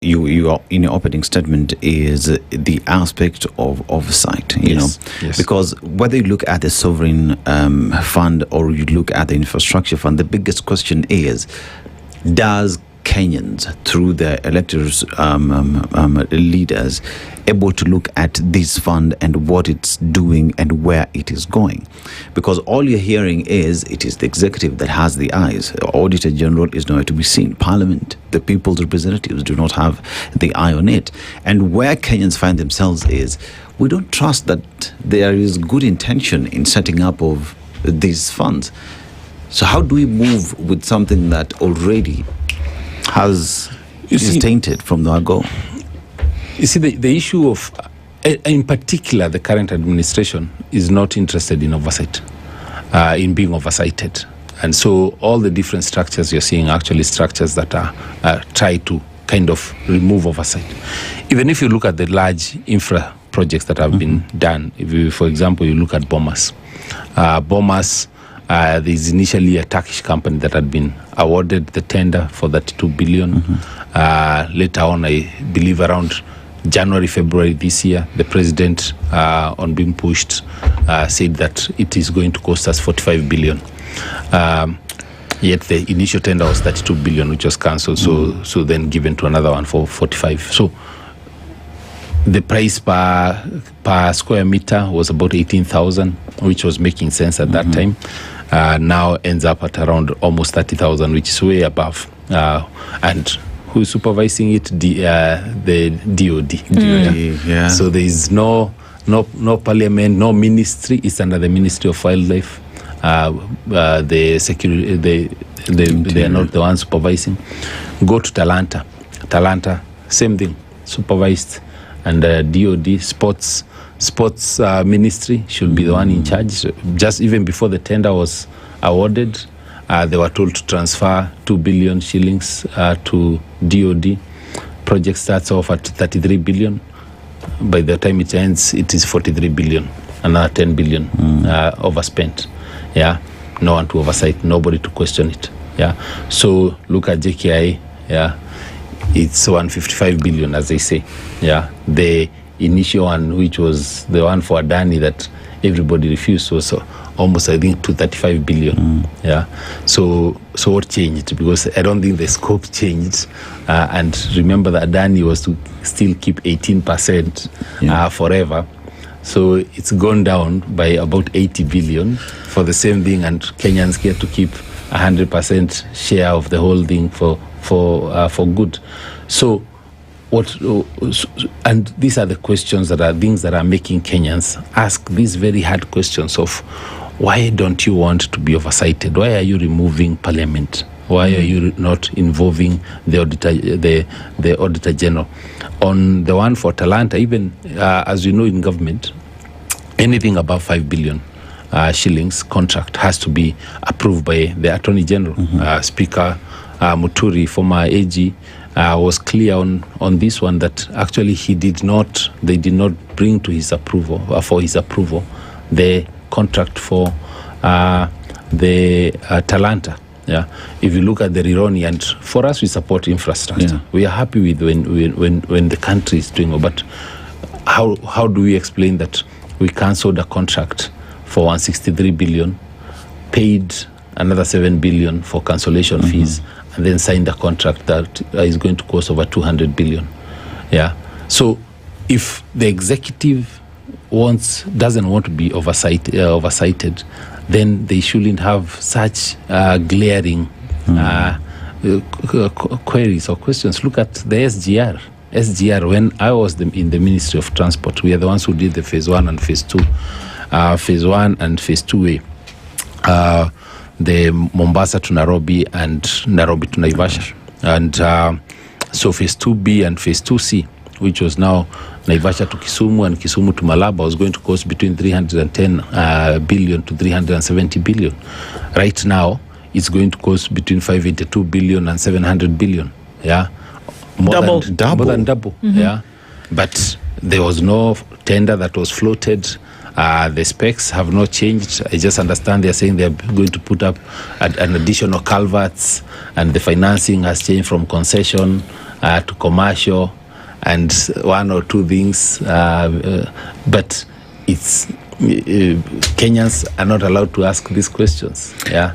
you are in your opening statement is the aspect of oversight, Yes. because whether you look at the sovereign fund or you look at the infrastructure fund, the biggest question is, does Kenyans, through their electors, leaders, able to look at this fund and what it's doing and where it is going? Because all you're hearing is it is the executive that has the eyes. The Auditor General is nowhere to be seen. Parliament, the people's representatives, do not have the eye on it. And where Kenyans find themselves is, we don't trust that there is good intention in setting up of these funds. So how do we move with something that already is tainted from the go? You see, the issue of, in particular, the current administration is not interested in oversight, in being oversighted. And so all the different structures you're seeing are actually structures that are try to kind of remove oversight. Even if you look at the large infra projects that have been done, if you, for example, you look at Bomas. There's initially a Turkish company that had been awarded the tender for that 2 billion. Later on, I believe around January, February this year, the president, on being pushed, said that it is going to cost us 45 billion. Yet the initial tender was 32 billion, which was cancelled. So then given to another one for 45. So the price per square meter was about 18,000, which was making sense at that time. Now ends up at around almost 30,000, which is way above. And who is supervising it? The DOD. Yeah. So there is no parliament, no ministry. It's under the Ministry of Wildlife. The security, they are not the ones supervising. Go to Talanta, same thing, supervised. And DOD, sports ministry should be the one in charge. Just even before the tender was awarded, they were told to transfer 2 billion shillings to DOD. Project starts off at 33 billion. By the time it ends, it is 43 billion. Another 10 billion overspent. Yeah, no one to oversight, nobody to question it. Yeah, so look at JKI. Yeah, it's 155 billion, as they say. Yeah, the initial one, which was the one for Adani that everybody refused, was almost, I think, 235 billion. Yeah. So what changed? Because I don't think the scope changed. And remember that Adani was to still keep 18% forever. So it's gone down by about 80 billion for the same thing, and Kenyans get to keep 100% share of the whole thing for good. So and these are the questions that are things that are making Kenyans ask these very hard questions of, why don't you want to be oversighted? Why are you removing parliament? Why are you not involving the Auditor General? On the one for Talanta, even as you know in government, anything above 5 billion shillings contract has to be approved by the Attorney General. Speaker Muturi, former AG, was clear on this one, that actually they did not bring to his approval, the contract for the Talanta. Yeah, if you look at the Rironi, and for us, we support infrastructure. Yeah. We are happy with when the country is doing it. But how do we explain that we cancelled a contract for 163 billion, paid another 7 billion for cancellation fees, and then signed a contract that is going to cost over 200 billion? Yeah. So if the executive doesn't want to be oversighted, then they shouldn't have such glaring queries or questions. Look at the SGR. When I was in the Ministry of Transport, we are the ones who did the phase 1 and phase 2. Phase 1 and phase 2A. The Mombasa to Nairobi and Nairobi to Naivasha. And so phase 2B and phase 2C, which was now Naivasha to Kisumu and Kisumu to Malaba, was going to cost between 310 billion to 370 billion. Right now, it's going to cost between 582 billion and 700 billion. Yeah, more than double. Yeah, but there was no tender that was floated. The specs have not changed. I just understand they're saying they're going to put up an additional culverts, and the financing has changed from concession to commercial and one or two things, but it's Kenyans are not allowed to ask these questions. Yeah.